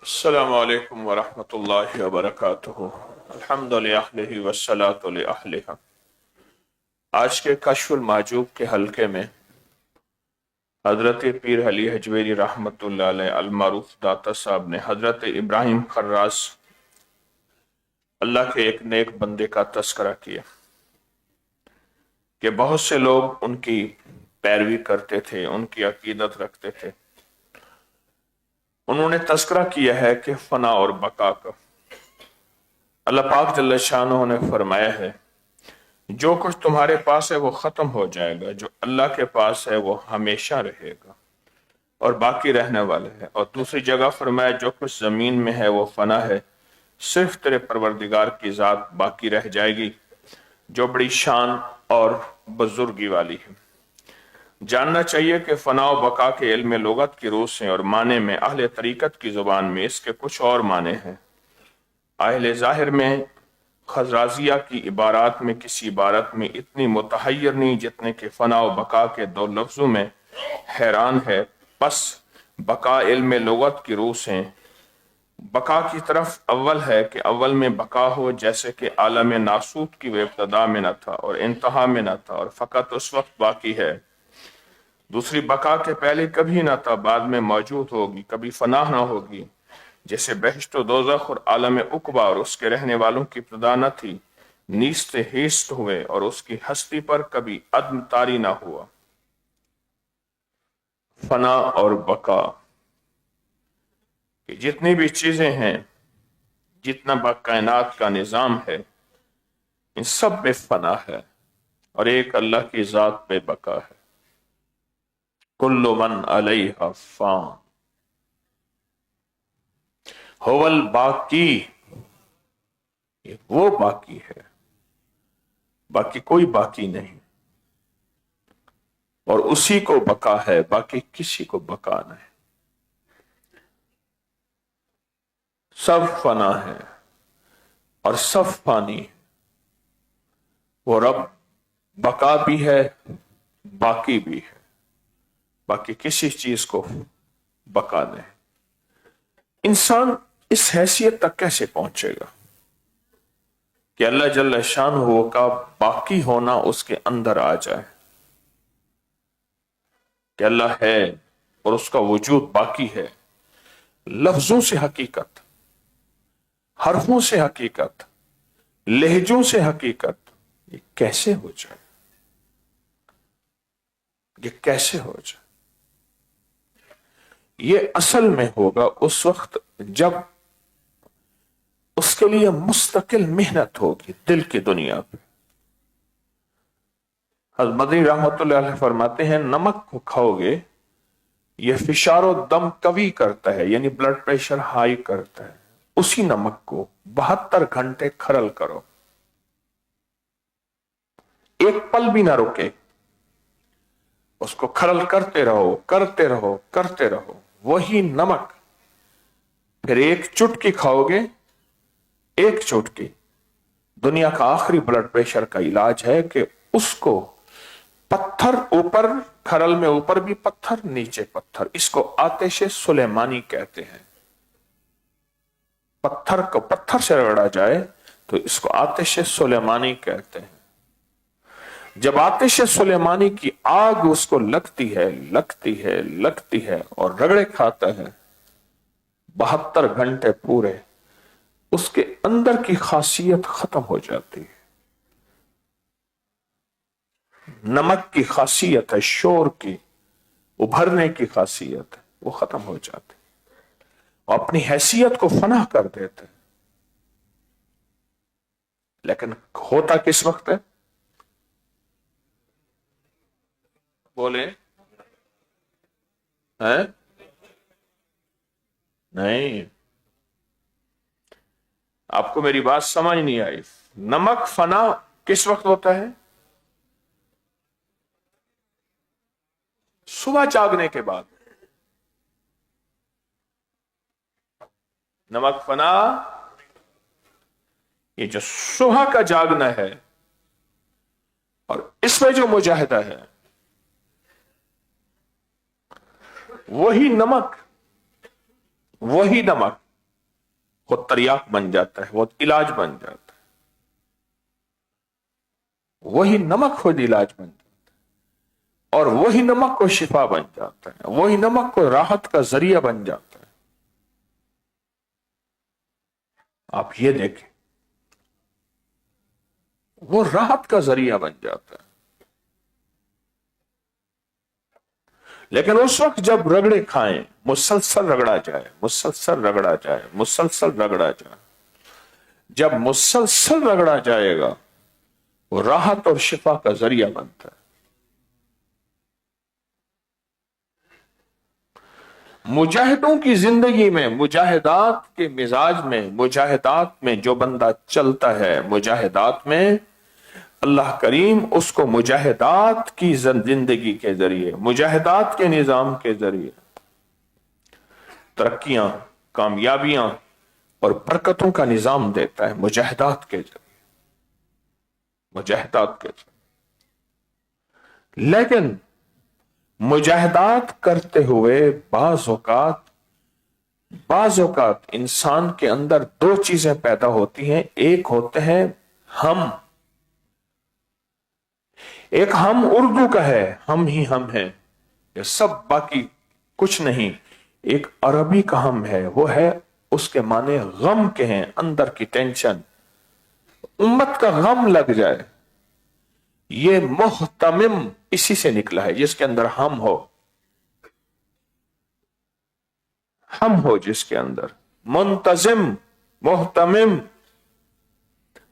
السلام علیکم ورحمۃ اللہ وبرکاتہ۔ الحمد للہ والصلاۃ لأہلہا۔ آج کے کشف المحجوب کے حلقے میں حضرت پیر علی حجویری رحمۃ اللہ علیہ المعروف داتا صاحب نے حضرت ابراہیم خراز اللہ کے ایک نیک بندے کا تذکرہ کیا کہ بہت سے لوگ ان کی پیروی کرتے تھے، ان کی عقیدت رکھتے تھے۔ انہوں نے تذکرہ کیا ہے کہ فنا اور بقا کا اللہ پاک جل شانہ نے فرمایا ہے جو کچھ تمہارے پاس ہے وہ ختم ہو جائے گا، جو اللہ کے پاس ہے وہ ہمیشہ رہے گا اور باقی رہنے والا ہے۔ اور دوسری جگہ فرمایا جو کچھ زمین میں ہے وہ فنا ہے، صرف تیرے پروردگار کی ذات باقی رہ جائے گی جو بڑی شان اور بزرگی والی ہے۔ جاننا چاہیے کہ فنا و بقا کے علم لغت کی روح سے اور معنی میں اہل طریقت کی زبان میں اس کے کچھ اور معنی ہیں۔ اہل ظاہر میں خزرازیہ کی عبارات میں کسی عبارت میں اتنی متحیر نہیں جتنے کہ فنا و بقا کے دو لفظوں میں حیران ہے۔ پس بقا علم لغت کی روح سے بقا کی طرف اول ہے کہ اول میں بقا ہو، جیسے کہ عالم ناسوت کی وہ ابتدا میں نہ تھا اور انتہا میں نہ تھا اور فقط اس وقت باقی ہے۔ دوسری بقا کے پہلے کبھی نہ تھا، بعد میں موجود ہوگی، کبھی فنا نہ ہوگی، جیسے بہشت و دوزخ اور عالم عقبہ اور اس کے رہنے والوں کی ابتدا نہ تھی، نیست ہیست ہوئے اور اس کی ہستی پر کبھی عدم طاری نہ ہوا۔ فنا اور بقا کہ جتنی بھی چیزیں ہیں، جتنا کائنات کا نظام ہے، ان سب میں فنا ہے اور ایک اللہ کی ذات پہ بقا ہے۔ کل من علیہا فان هو الباقی، وہ باقی ہے، باقی کوئی باقی نہیں، اور اسی کو بقا ہے، باقی کسی کو بقا نہیں۔ سب فنا ہے اور سب فانی ہے۔ وہ رب بقا بھی ہے، باقی بھی ہے، باقی کسی چیز کو بقا نہیں۔ انسان اس حیثیت تک کیسے پہنچے گا کہ اللہ جل شانہ کا باقی ہونا اس کے اندر آ جائے، کہ اللہ ہے اور اس کا وجود باقی ہے۔ لفظوں سے حقیقت، حرفوں سے حقیقت، لہجوں سے حقیقت، یہ کیسے ہو جائے؟ یہ کیسے ہو جائے؟ یہ اصل میں ہوگا اس وقت جب اس کے لیے مستقل محنت ہوگی دل کی دنیا پہ۔ حضرت مدنی رحمت اللہ علیہ فرماتے ہیں نمک کو کھاؤ گے یہ فشار و دم قوی کرتا ہے، یعنی بلڈ پریشر ہائی کرتا ہے۔ اسی نمک کو 72 گھنٹے کھرل کرو، ایک پل بھی نہ رکے، اس کو کھرل کرتے رہو کرتے رہو کرتے رہو۔ وہی نمک پھر ایک چٹکی کھاؤ گے، ایک چٹکی دنیا کا آخری بلڈ پریشر کا علاج ہے کہ اس کو پتھر اوپر، کھرل میں اوپر بھی پتھر نیچے پتھر، اس کو آتش سلیمانی کہتے ہیں۔ پتھر کو پتھر سے رگڑا جائے تو اس کو آتش سلیمانی کہتے ہیں۔ جب آتش سلیمانی کی آگ اس کو لگتی ہے لگتی ہے لگتی ہے اور رگڑے کھاتا ہے 72 گھنٹے پورے، اس کے اندر کی خاصیت ختم ہو جاتی ہے۔ نمک کی خاصیت ہے، شور کی، ابھرنے کی خاصیت ہے، وہ ختم ہو جاتی، اور اپنی حیثیت کو فنا کر دیتے۔ لیکن ہوتا کس وقت ہے؟ بولے ہیں؟ نہیں، آپ کو میری بات سمجھ نہیں آئی۔ نمک فنا کس وقت ہوتا ہے؟ صبح جاگنے کے بعد۔ نمک فنا یہ جو صبح کا جاگنا ہے اور اس میں جو مجاہدہ ہے، وہی نمک خود تریاق بن جاتا ہے، وہ علاج بن جاتا ہے، وہی نمک خود علاج بن جاتا ہے، اور وہی نمک کو شفا بن جاتا ہے، وہی نمک کو راحت کا ذریعہ بن جاتا ہے۔ آپ یہ دیکھیں، وہ راحت کا ذریعہ بن جاتا ہے۔ لیکن اس وقت جب رگڑے کھائیں، مسلسل رگڑا جائے، مسلسل رگڑا جائے، مسلسل رگڑا جائے، جب مسلسل رگڑا جائے گا وہ راحت اور شفا کا ذریعہ بنتا ہے۔ مجاہدوں کی زندگی میں، مجاہدات کے مزاج میں، مجاہدات میں جو بندہ چلتا ہے، مجاہدات میں اللہ کریم اس کو مجاہدات کی زندگی کے ذریعے، مجاہدات کے نظام کے ذریعے ترقیاں، کامیابیاں اور برکتوں کا نظام دیتا ہے، مجاہدات کے ذریعے، مجاہدات کے ذریعے۔ لیکن مجاہدات کرتے ہوئے بعض اوقات انسان کے اندر دو چیزیں پیدا ہوتی ہیں۔ ایک ہوتے ہیں ہم، ایک ہم اردو کا ہے، ہم ہی ہم ہیں، یہ سب باقی کچھ نہیں۔ ایک عربی کا ہم ہے، وہ ہے اس کے معنی غم کے ہیں، اندر کی ٹینشن، امت کا غم لگ جائے۔ یہ محتمم اسی سے نکلا ہے، جس کے اندر ہم ہو، ہم ہو جس کے اندر، منتظم، محتمم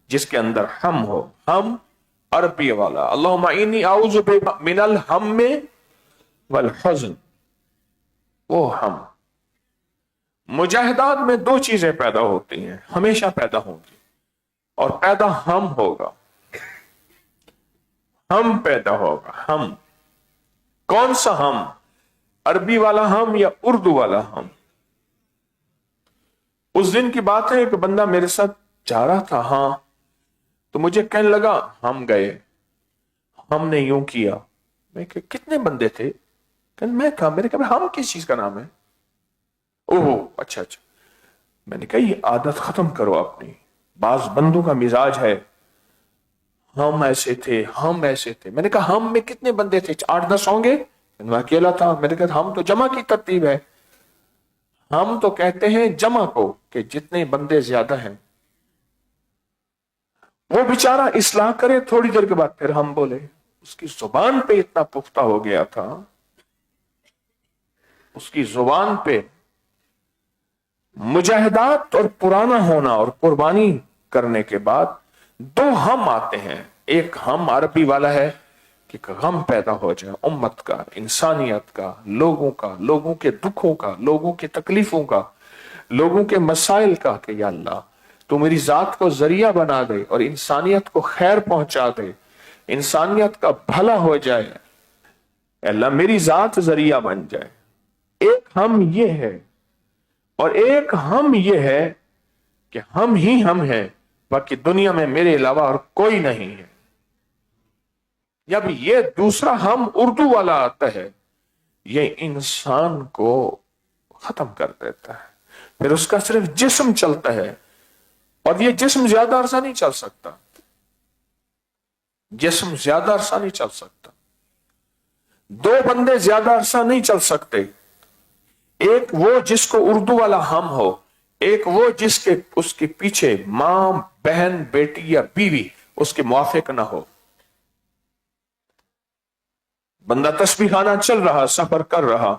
جس کے اندر ہم ہو، ہم عربی والا، اللہم انی اعوذ بک من الہم والحزن، وہ ہم۔ مجاہدات میں دو چیزیں پیدا ہوتی ہیں، ہمیشہ پیدا ہوں گی، اور پیدا ہم ہوگا، ہم پیدا ہوگا، ہم۔ کون سا ہم؟ عربی والا ہم یا اردو والا ہم؟ اس دن کی بات ہے کہ بندہ میرے ساتھ جا رہا تھا، ہاں، تو مجھے کہنے لگا ہم گئے، ہم نے یوں کیا۔ میں کہ کتنے بندے تھے؟ کہ میں کہا، میرے کہا ہم کس چیز کا نام ہے؟ اوہ اچھا اچھا۔ میں نے کہا یہ عادت ختم کرو اپنی، بعض بندوں کا مزاج ہے ہم ایسے تھے، ہم ایسے تھے۔ میں نے کہا ہم میں کتنے بندے تھے؟ 8-10 ہوں گے؟ میں اکیلا تھا۔ میں نے کہا ہم تو جمع کی ترتیب ہے، ہم تو کہتے ہیں جمع کو کہ جتنے بندے زیادہ ہیں۔ وہ بیچارہ اصلاح کرے، تھوڑی دیر کے بعد پھر ہم بولے، اس کی زبان پہ اتنا پختہ ہو گیا تھا، اس کی زبان پہ مجاہدات اور پرانا ہونا اور قربانی کرنے کے بعد دو ہم آتے ہیں۔ ایک ہم عربی والا ہے کہ غم پیدا ہو جائے امت کا، انسانیت کا، لوگوں کے دکھوں کا، لوگوں کی تکلیفوں کا، لوگوں کے مسائل کا، کہ یا اللہ تو میری ذات کو ذریعہ بنا دے اور انسانیت کو خیر پہنچا دے، انسانیت کا بھلا ہو جائے، اے اللہ میری ذات ذریعہ بن جائے۔ ایک ہم یہ ہے، اور ایک ہم یہ ہے کہ ہم ہی ہم ہیں، باقی دنیا میں میرے علاوہ اور کوئی نہیں ہے۔ جب یہ دوسرا ہم اردو والا آتا ہے، یہ انسان کو ختم کر دیتا ہے، پھر اس کا صرف جسم چلتا ہے، اور یہ جسم زیادہ عرصہ نہیں چل سکتا، جسم زیادہ عرصہ نہیں چل سکتا، دو بندے زیادہ عرصہ نہیں چل سکتے، ایک وہ جس کو اردو والا ہم ہو، ایک وہ جس کے اس کے پیچھے ماں، بہن، بیٹی یا بیوی اس کے موافق نہ ہو۔ بندہ تسبیح خانہ چل رہا، سفر کر رہا،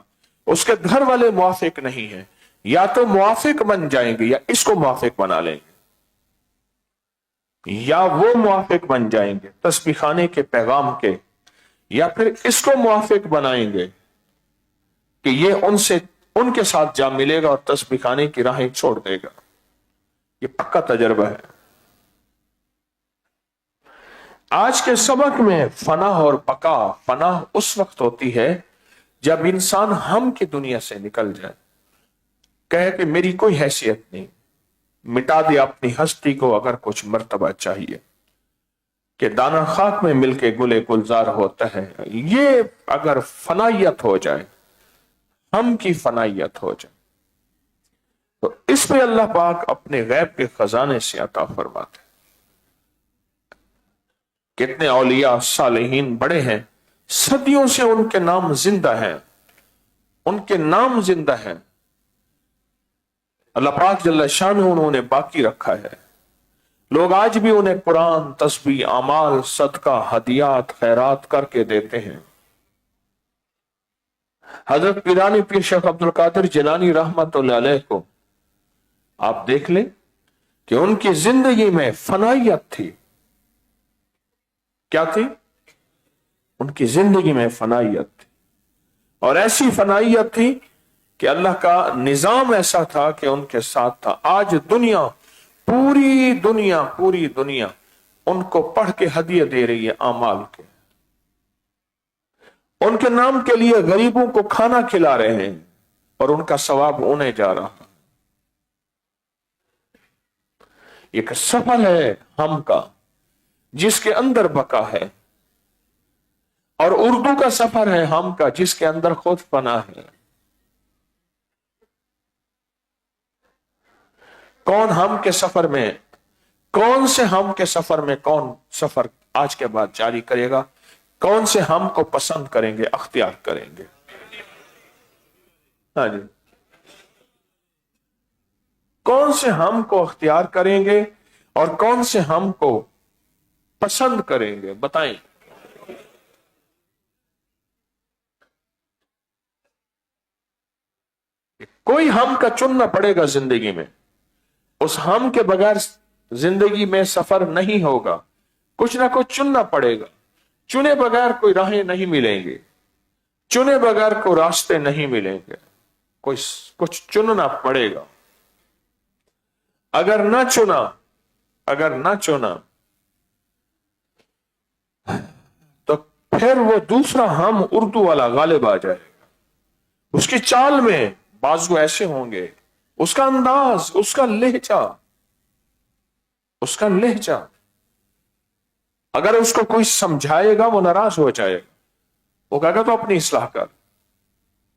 اس کے گھر والے موافق نہیں ہیں، یا تو موافق بن جائیں گے یا اس کو موافق بنا لیں گے، یا وہ موافق بن جائیں گے تسبیح خانے کے پیغام کے، یا پھر اس کو موافق بنائیں گے کہ یہ ان کے ساتھ جا ملے گا اور تسبیح خانے کی راہیں چھوڑ دے گا۔ یہ پکا تجربہ ہے۔ آج کے سبق میں فنا اور بقا، فنا اس وقت ہوتی ہے جب انسان ہم کی دنیا سے نکل جائے، کہے کہ میری کوئی حیثیت نہیں، مٹا دے اپنی ہستی کو اگر کچھ مرتبہ چاہیے، کہ دانہ خاک میں مل کے گلے گلزار ہوتا ہے۔ یہ اگر فنائیت ہو جائے، ہم کی فنائیت ہو جائے، تو اس پہ اللہ پاک اپنے غیب کے خزانے سے عطا فرماتے ہیں. کتنے اولیاء صالحین بڑے ہیں، صدیوں سے ان کے نام زندہ ہیں، ان کے نام زندہ ہیں. اللہ پاک جل شانہ انہوں نے باقی رکھا ہے. لوگ آج بھی انہیں قرآن، تسبیح، اعمال، صدقہ، ہدیات، خیرات کر کے دیتے ہیں. حضرت پیرانی پیر شیخ عبد القادر جیلانی رحمت اللہ علیہ کو آپ دیکھ لیں کہ ان کی زندگی میں فنائیت تھی. کیا تھی؟ ان کی زندگی میں فنائیت تھی، اور ایسی فنائیت تھی کہ اللہ کا نظام ایسا تھا کہ ان کے ساتھ تھا. آج دنیا، پوری دنیا ان کو پڑھ کے ہدیہ دے رہی ہے اعمال کے. ان کے نام کے لیے غریبوں کو کھانا کھلا رہے ہیں اور ان کا ثواب انہیں جا رہا. ایک سفر ہے ہم کا جس کے اندر بقا ہے، اور اردو کا سفر ہے ہم کا جس کے اندر خود پناہ ہے. کون ہم کے سفر میں، کون سے ہم کے سفر میں کون سفر آج کے بعد جاری کرے گا؟ کون سے ہم کو پسند کریں گے، اختیار کریں گے؟ ہاں جی، کون سے ہم کو اختیار کریں گے اور کون سے ہم کو پسند کریں گے؟ بتائیں. کوئی ہم کا چننا پڑے گا زندگی میں. اس ہم کے بغیر زندگی میں سفر نہیں ہوگا. کچھ نہ کچھ چننا پڑے گا. چنے بغیر کوئی راہیں نہیں ملیں گے، چنے بغیر کوئی راستے نہیں ملیں گے. کچھ چننا پڑے گا. اگر نہ چنا تو پھر وہ دوسرا ہم اردو والا غالب آ جائے گا. اس کی چال میں بازو ایسے ہوں گے، اس کا انداز، اس کا لہجہ اگر اس کو کوئی سمجھائے گا وہ ناراض ہو جائے گا. وہ کہے گا تو اپنی اصلاح کر.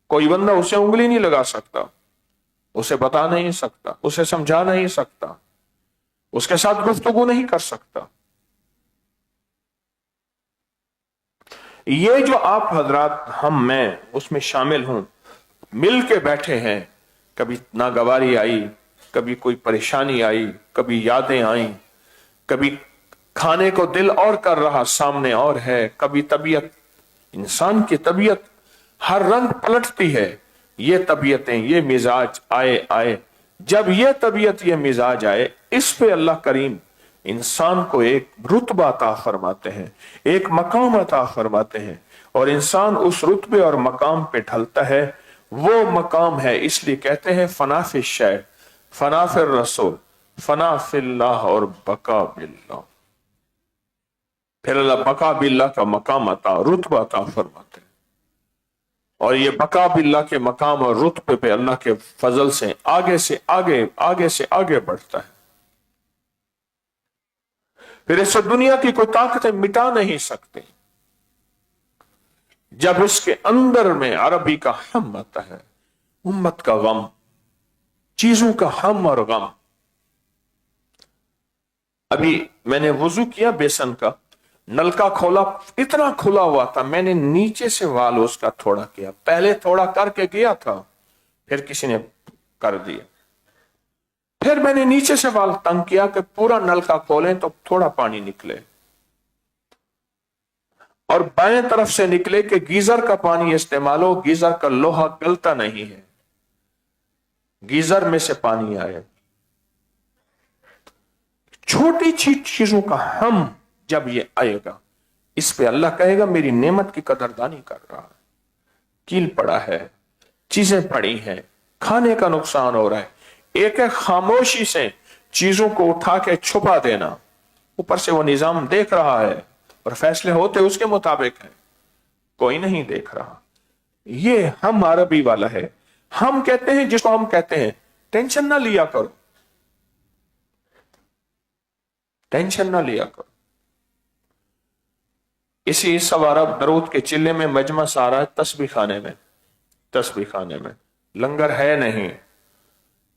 کوئی بندہ اسے انگلی نہیں لگا سکتا، اسے بتا نہیں سکتا، اسے سمجھا نہیں سکتا، اس کے ساتھ گفتگو نہیں کر سکتا. یہ جو آپ حضرات، میں اس میں شامل ہوں، مل کے بیٹھے ہیں. کبھی ناگواری آئی، کبھی کوئی پریشانی آئی، کبھی یادیں آئیں، کبھی کھانے کو دل اور کر رہا سامنے اور ہے، کبھی طبیعت، انسان کی طبیعت ہر رنگ پلٹتی ہے. یہ طبیعتیں، یہ مزاج آئے. جب یہ طبیعت، یہ مزاج آئے، اس پہ اللہ کریم انسان کو ایک رتبہ عطا فرماتے ہیں، ایک مقام عطا فرماتے ہیں، اور انسان اس رتبے اور مقام پہ ڈھلتا ہے. وہ مقام ہے، اس لیے کہتے ہیں فنا فی الشیء، فنا فی الرسول، فنا فی اللہ اور بقا باللہ. پھر اللہ بقا باللہ کا مقام عطا، رتبہ عطا فرماتے ہیں. اور یہ بقا باللہ کے مقام اور رتبے پہ اللہ کے فضل سے آگے سے آگے بڑھتا ہے. پھر اس دنیا کی کوئی طاقتیں مٹا نہیں سکتے. جب اس کے اندر میں عربی کا ہم آتا ہے، امت کا غم، چیزوں کا ہم اور غم. ابھی میں نے وضو کیا بیسن کا، نلکا کھولا، اتنا کھلا ہوا تھا، میں نے نیچے سے وال اس کا تھوڑا کیا. پہلے تھوڑا کر کے گیا تھا، پھر کسی نے کر دیا. پھر میں نے نیچے سے وال تنگ کیا کہ پورا نلکا کھولیں تو تھوڑا پانی نکلے، اور بائیں طرف سے نکلے کہ گیزر کا پانی استعمال ہو. گیزر کا لوہا گلتا نہیں ہے، گیزر میں سے پانی آئے. چھوٹی چیزوں کا ہم جب یہ آئے گا، اس پہ اللہ کہے گا میری نعمت کی قدردانی کر رہا ہے. کیل پڑا ہے، چیزیں پڑی ہیں، کھانے کا نقصان ہو رہا ہے. ایک خاموشی سے چیزوں کو اٹھا کے چھپا دینا. اوپر سے وہ نظام دیکھ رہا ہے اور فیصلے ہوتے اس کے مطابق ہیں، کوئی نہیں دیکھ رہا. یہ ہم عربی والا ہے. ہم کہتے ہیں جس کو ہم کہتے ہیں ٹینشن نہ لیا کرو، ٹینشن نہ لیا کرو. اسی سوارہ درود کے چلے میں مجمع سارا ہے، تسبیح خانے میں لنگر ہے نہیں.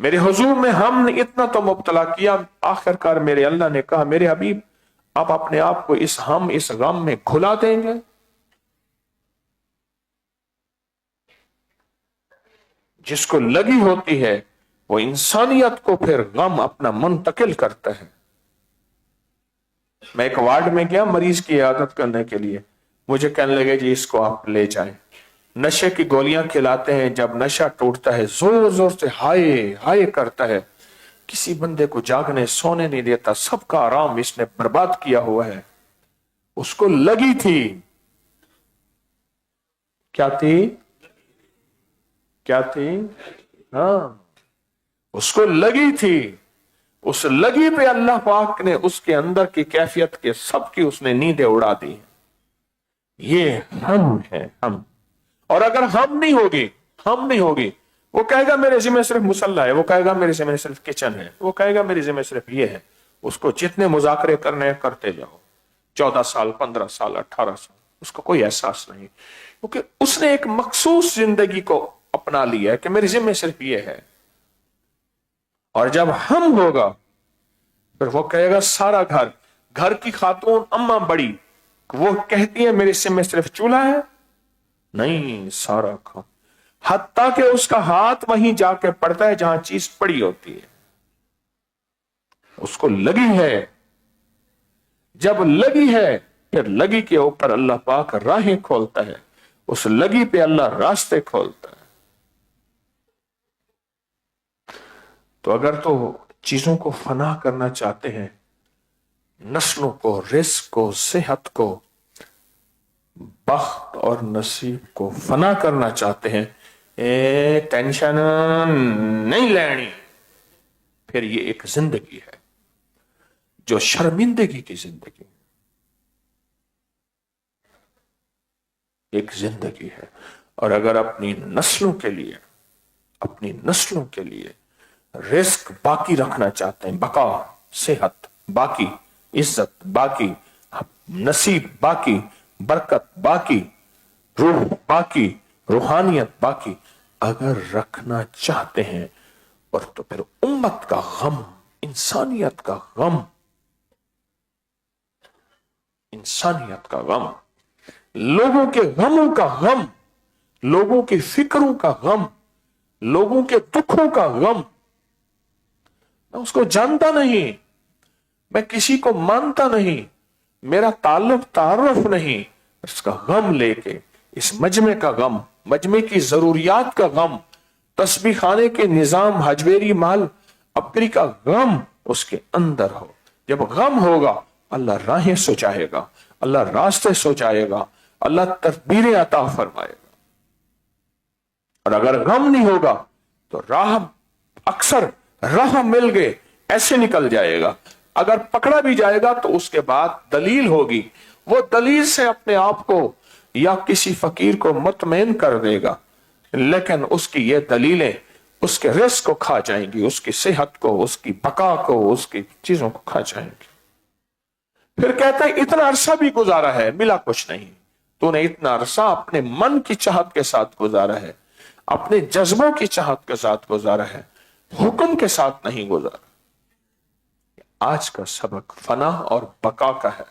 میرے حضور میں ہم نے اتنا تو مبتلا کیا، آخرکار میرے اللہ نے کہا میرے حبیب آپ اپنے آپ کو اس غم میں کھلا دیں گے؟ جس کو لگی ہوتی ہے وہ انسانیت کو پھر غم اپنا منتقل کرتا ہے۔ میں ایک وارڈ میں گیا مریض کی عیادت کرنے کے لیے، مجھے کہنے لگے جی اس کو آپ لے جائیں، نشے کی گولیاں کھلاتے ہیں، جب نشہ ٹوٹتا ہے زور زور سے ہائے ہائے کرتا ہے، کسی بندے کو جاگنے سونے نہیں دیتا، سب کا آرام اس نے برباد کیا ہوا ہے۔ اس کو لگی تھی، کیا تھی؟ کیا تھی؟ ہاں، اس کو لگی تھی، اس لگی پہ اللہ پاک نے اس کے اندر کی کیفیت کے سب کی اس نے نیندیں اڑا دی۔ یہ ہم ہے، ہم۔ اور اگر ہم نہیں ہوگی، وہ کہے گا میرے ذمہ صرف مصلی ہے، وہ کہے گا میرے ذمہ صرف کچن ہے، وہ کہے گا میرے ذمہ صرف یہ ہے، اس کو جتنے مذاکرے کرنے کرتے جاؤ، 14 سال 15 سال 18 سال، اس کو کوئی احساس نہیں، کیونکہ اس نے ایک مخصوص زندگی کو اپنا لیا ہے کہ میرے ذمہ صرف یہ ہے۔ اور جب ہم ہوگا پھر وہ کہے گا سارا گھر کی خاتون اماں بڑی وہ کہتی ہے میرے ذمہ صرف چولہا ہے، نہیں سارا کام، حتیٰ کہ اس کا ہاتھ وہیں جا کے پڑتا ہے جہاں چیز پڑی ہوتی ہے، اس کو لگی ہے۔ جب لگی ہے پھر لگی کے اوپر اللہ پاک راہیں کھولتا ہے، اس لگی پہ اللہ راستے کھولتا ہے۔ تو اگر تو چیزوں کو فنا کرنا چاہتے ہیں، نسلوں کو، رزق کو، صحت کو، بخت اور نصیب کو فنا کرنا چاہتے ہیں، ٹینشن نہیں لینی، پھر یہ ایک زندگی ہے جو شرمندگی کی زندگی، ایک زندگی ہے۔ اور اگر اپنی نسلوں کے لیے رزق باقی رکھنا چاہتے ہیں، بقا، صحت باقی، عزت باقی، نصیب باقی، برکت باقی، روح باقی، روحانیت باقی اگر رکھنا چاہتے ہیں، اور تو پھر امت کا غم، انسانیت کا غم، لوگوں کے غموں کا غم، لوگوں کی فکروں کا غم، لوگوں کے دکھوں کا غم، میں اس کو جانتا نہیں، میں کسی کو مانتا نہیں، میرا تعارف نہیں، اس کا غم لے کے، اس مجمع کا غم، مجمع کی ضروریات کا غم، تسبیح خانے کے نظام، حجویری مال ابری کا غم اس کے اندر ہو۔ جب غم ہوگا اللہ راہیں سجائے گا، اللہ راستے سجائے گا، اللہ تدبیریں عطا فرمائے گا۔ اور اگر غم نہیں ہوگا تو اکثر راہ مل گئے ایسے نکل جائے گا، اگر پکڑا بھی جائے گا تو اس کے بعد دلیل ہوگی، وہ دلیل سے اپنے آپ کو یا کسی فقیر کو مطمئن کر دے گا، لیکن اس کی یہ دلیلیں اس کے رزق کو کھا جائیں گی، اس کی صحت کو، اس کی بقا کو، اس کی چیزوں کو کھا جائیں گی۔ پھر کہتا ہے اتنا عرصہ بھی گزارا ہے ملا کچھ نہیں، تو نے اتنا عرصہ اپنے من کی چاہت کے ساتھ گزارا ہے، اپنے جذبوں کی چاہت کے ساتھ گزارا ہے، حکم کے ساتھ نہیں گزارا۔ آج کا سبق فنا اور بقا کا ہے،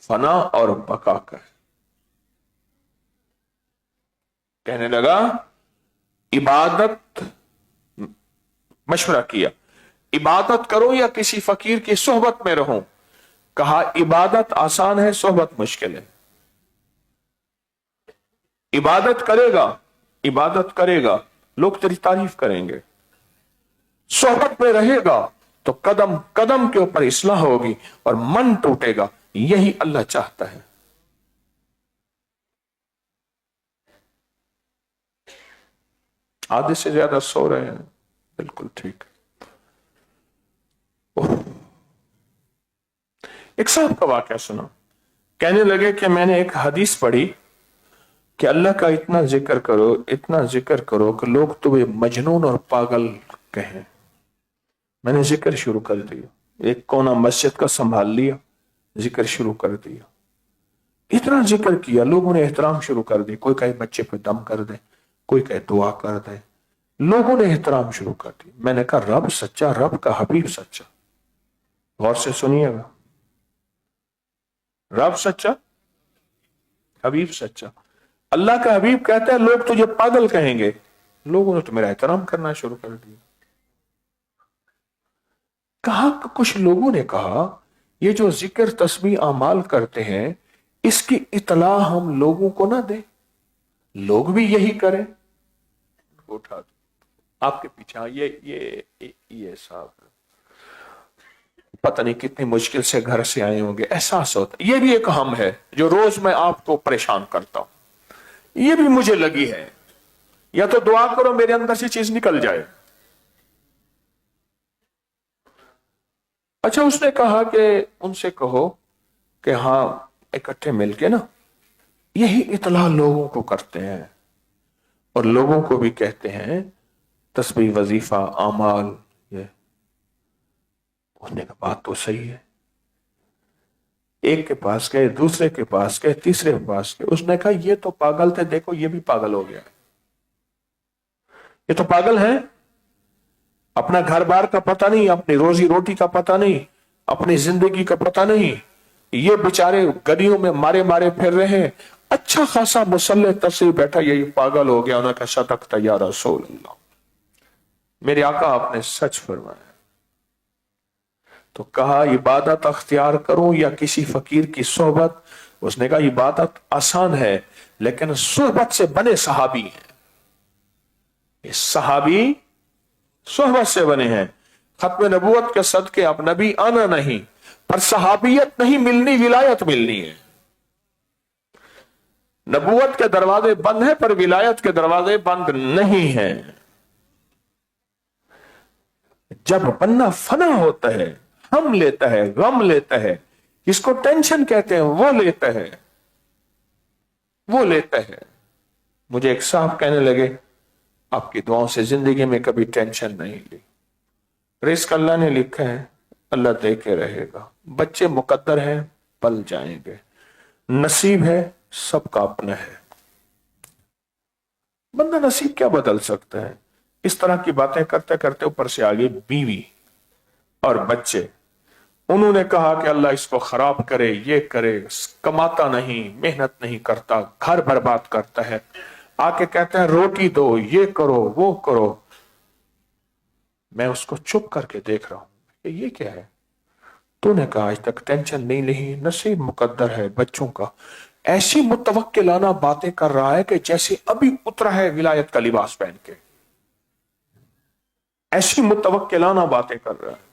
فنا اور بقا کا ہے۔ کہنے لگا عبادت، مشورہ کیا عبادت کرو یا کسی فقیر کی صحبت میں رہو، کہا عبادت آسان ہے، صحبت مشکل ہے۔ عبادت کرے گا لوگ تیری تعریف کریں گے، صحبت میں رہے گا تو قدم قدم کے اوپر اصلاح ہوگی اور من ٹوٹے گا، یہی اللہ چاہتا ہے۔ آدھے سے زیادہ سو رہے ہیں، بالکل ٹھیک۔ ایک صاحب کا واقعہ سنا، کہنے لگے کہ میں نے ایک حدیث پڑھی کہ اللہ کا اتنا ذکر کرو کہ لوگ تمہیں مجنون اور پاگل کہیں۔ میں نے ذکر شروع کر دیا، ایک کونا مسجد کا سنبھال لیا، ذکر شروع کر دیا، اتنا ذکر کیا، لوگوں نے احترام شروع کر دی، کوئی کہے بچے پہ دم کر دے، کوئی کہے دعا کر دے، لوگوں نے احترام شروع کر دی. میں نے کہا رب سچا, رب کا حبیب سچا. غور سے سنیے گا, رب سچا, حبیب سچا. اللہ کا حبیب کہتا ہے لوگ تجھے پاگل کہیں گے, لوگوں نے تو میرا احترام کرنا شروع کر دیا. کہا کہ کچھ لوگوں نے کہا یہ جو ذکر تسبیح اعمال کرتے ہیں اس کی اطلاع ہم لوگوں کو نہ دیں, لوگ بھی یہی کریں. اٹھا دو آپ کے پیچھے یہ صاحب پتہ نہیں کتنی مشکل سے گھر سے آئے ہوں گے, احساس ہوتا ہے. یہ بھی ایک ہم ہے جو روز میں آپ کو پریشان کرتا ہوں, یہ بھی مجھے لگی ہے. یا تو دعا کرو میرے اندر سے چیز نکل جائے. اچھا اس نے کہا کہ ان سے کہو کہ ہاں اکٹھے مل کے نا یہی اطلاع لوگوں کو کرتے ہیں اور لوگوں کو بھی کہتے ہیں تسبیح وظیفہ اعمال. یہ اس نے کہا بات تو صحیح ہے. ایک کے پاس گئے, دوسرے کے پاس گئے, تیسرے کے پاس گئے. اس نے کہا یہ تو پاگل تھے, دیکھو یہ بھی پاگل ہو گیا. یہ تو پاگل ہیں, اپنا گھر بار کا پتہ نہیں, اپنی روزی روٹی کا پتہ نہیں, اپنی زندگی کا پتہ نہیں. یہ بیچارے گلیوں میں مارے مارے پھر رہے ہیں. اچھا خاصا مسلح تصویر بیٹھا, یہ پاگل ہو گیا. انہوں نے کہا صدقت یا رسول اللہ, میرے آقا آپ نے سچ فرمایا. تو کہا عبادت اختیار کروں یا کسی فقیر کی صحبت؟ اس نے کہا عبادت آسان ہے لیکن صحبت سے بنے صحابی ہیں. یہ صحابی صحبت سے بنے ہیں. ختم نبوت کے صدقے اب نبی آنا نہیں, پر صحابیت نہیں ملنی, ولایت ملنی ہے. نبوت کے دروازے بند ہیں پر ولایت کے دروازے بند نہیں ہیں. جب بندہ فنا ہوتا ہے, ہم لیتا ہے, غم لیتا ہے, اس کو ٹینشن کہتے ہیں, وہ لیتا ہے, وہ لیتا ہے. مجھے ایک صاحب کہنے لگے آپ کی دعاؤں سے زندگی میں کبھی ٹینشن نہیں لی. رزق اللہ نے لکھا ہے, اللہ دے کے رہے گا. بچے مقدر ہیں, پل جائیں گے. نصیب ہے, سب کا اپنا ہے. بندہ نصیب کیا بدل سکتا ہے؟ اس طرح کی باتیں کرتے کرتے اوپر سے آگے بیوی اور بچے. انہوں نے کہا کہ اللہ اس کو خراب کرے, یہ کرے, کماتا نہیں, محنت نہیں کرتا, گھر برباد کرتا ہے. آ کے کہتے ہیں روٹی دو, یہ کرو, وہ کرو. میں اس کو چپ کر کے دیکھ رہا ہوں کہ یہ کیا ہے. تو نے کہا آج تک ٹینشن نہیں لی, نصیب مقدر ہے بچوں کا. ایسی متوکلانہ باتیں کر رہا ہے کہ جیسے ابھی اترا ہے ولایت کا لباس پہن کے. ایسی متوکلانہ باتیں کر رہا ہے,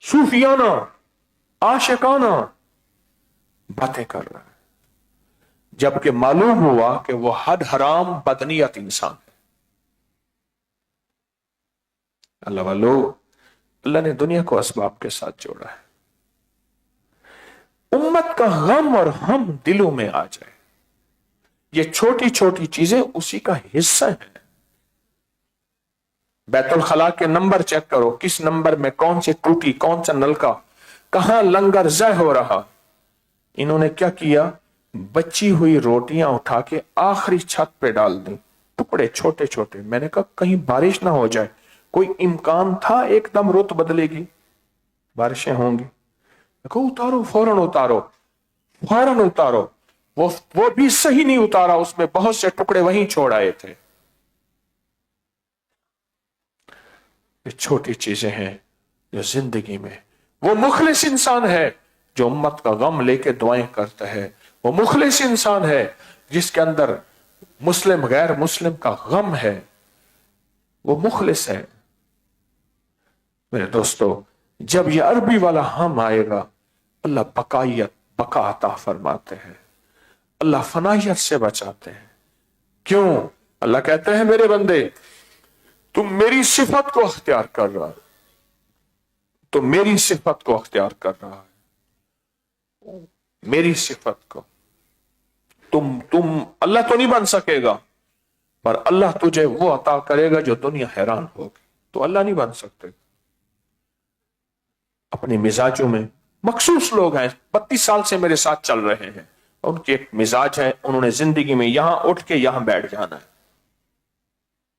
صوفیانہ عاشقانہ باتیں کر رہا ہے, جبکہ معلوم ہوا کہ وہ حد حرام بدنیت انسان ہے. اللہ والو, اللہ نے دنیا کو اسباب کے ساتھ جوڑا ہے. امت کا غم اور ہم دلوں میں آ جائے, یہ چھوٹی چھوٹی چیزیں اسی کا حصہ ہیں. بیت الخلاء کے نمبر چیک کرو, کس نمبر میں کون سی ٹوٹی, کون سا نلکا, کہاں لنگر زہ ہو رہا. انہوں نے کیا کیا, بچی ہوئی روٹیاں اٹھا کے آخری چھت پہ ڈال دیں, ٹکڑے چھوٹے چھوٹے. میں نے کہا کہیں بارش نہ ہو جائے, کوئی امکان تھا ایک دم رت بدلے گی, بارشیں ہوں گی. کہو اتارو, فوراً اتارو, فوراً اتارو. وہ بھی صحیح نہیں اتارا, اس میں بہت سے ٹکڑے وہیں چھوڑ آئے تھے. یہ چھوٹی چیزیں ہیں جو زندگی میں. وہ مخلص انسان ہے جو امت کا غم لے کے دعائیں کرتا ہے. وہ مخلص انسان ہے جس کے اندر مسلم غیر مسلم کا غم ہے, وہ مخلص ہے. میرے دوستو, جب یہ عربی والا ہم آئے گا, اللہ بقائیت, بقا عطا فرماتے ہیں, اللہ فنائیت سے بچاتے ہیں. کیوں؟ اللہ کہتے ہیں میرے بندے تم میری صفت کو اختیار کر رہا ہے, تو میری صفت کو اختیار کر رہا ہے, میری صفت کو. تم اللہ تو نہیں بن سکے گا, پر اللہ تجھے وہ عطا کرے گا جو دنیا حیران ہوگی. تو اللہ نہیں بن سکتے. اپنے مزاجوں میں مخصوص لوگ ہیں 32 سال سے میرے ساتھ چل رہے ہیں, ان کی ایک مزاج ہے, انہوں نے زندگی میں یہاں اٹھ کے یہاں بیٹھ جانا ہے.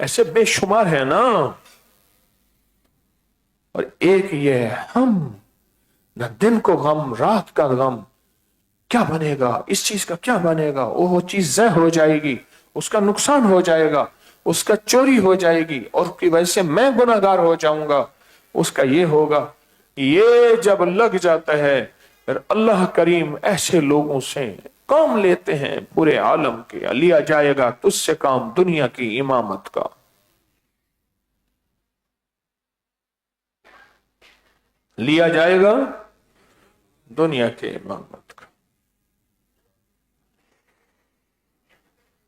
ایسے بے شمار ہے نا. اور ایک یہ ہے ہم نہ دن کو غم رات کا غم، کیا بنے گا اس چیز کا، کیا بنے گا، وہ چیز ضائع ہو جائے گی، اس کا نقصان ہو جائے گا، اس کا چوری ہو جائے گی اور اس کی وجہ سے میں گناہگار ہو جاؤں گا، اس کا یہ ہوگا. یہ جب لگ جاتا ہے پھر اللہ کریم ایسے لوگوں سے کام لیتے ہیں پورے عالم کے. لیا جائے گا تجھ سے کام دنیا کی امامت کا، لیا جائے گا دنیا کے امامت کا.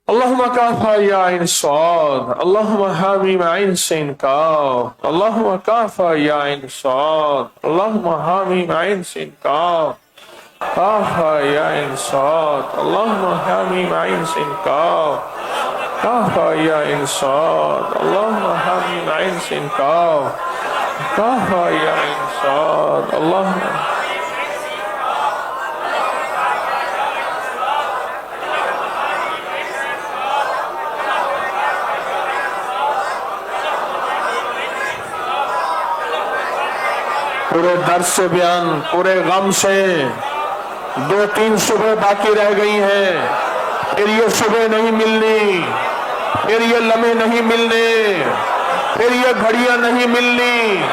اللهم كافى يا عين صاد، اللهم حامي عين سين كاف، اللهم كافى يا عين صاد، اللهم حامي عين سين كاف، كافى يا عين صاد، اللهم حامي عين سين كاف، كافى يا عين صاد، اللهم حامي عين سين كاف، كافى يا عين صاد، اللهم. پورے درس سے بیان، پورے غم سے 2-3 صبح باقی رہ گئی ہیں، پھر یہ صبح نہیں ملنی، پھر یہ لمحے نہیں ملنے، پھر یہ گھڑیاں نہیں ملنی.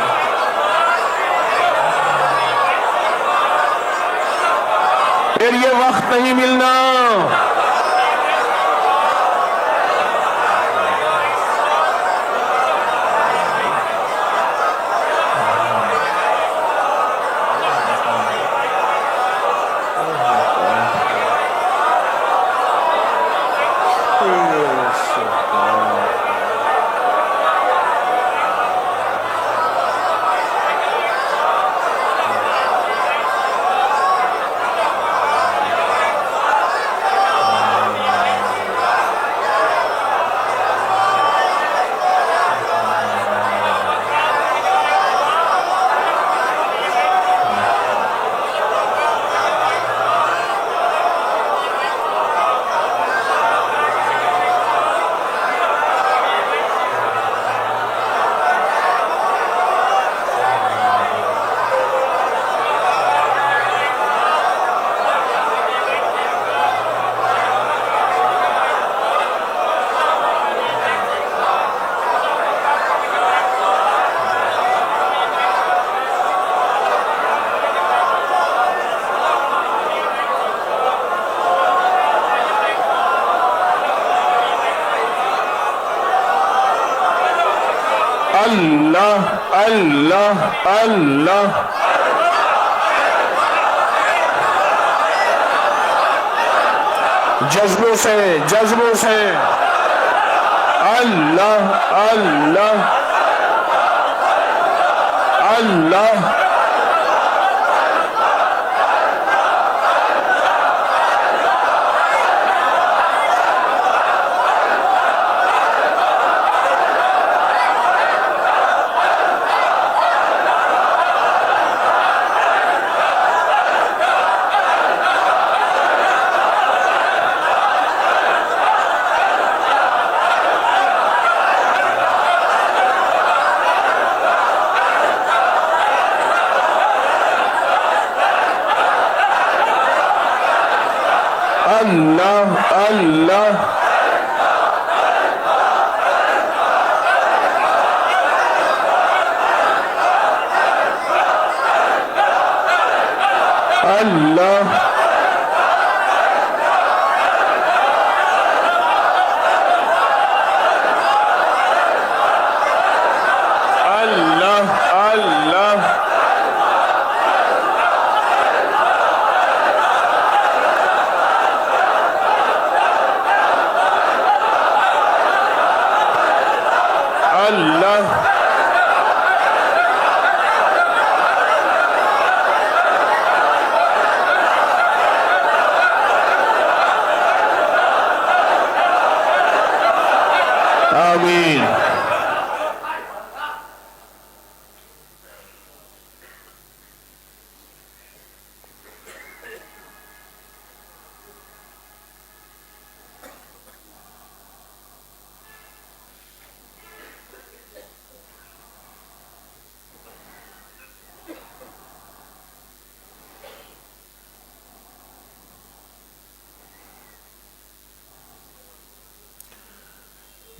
پھر یہ وقت نہیں ملنا. اللہ اللہ اللہ. جذبوں سے، جذبوں سے. اللہ اللہ اللہ. اللہ اللہ اللہ اللہ اللہ اللہ. آمین.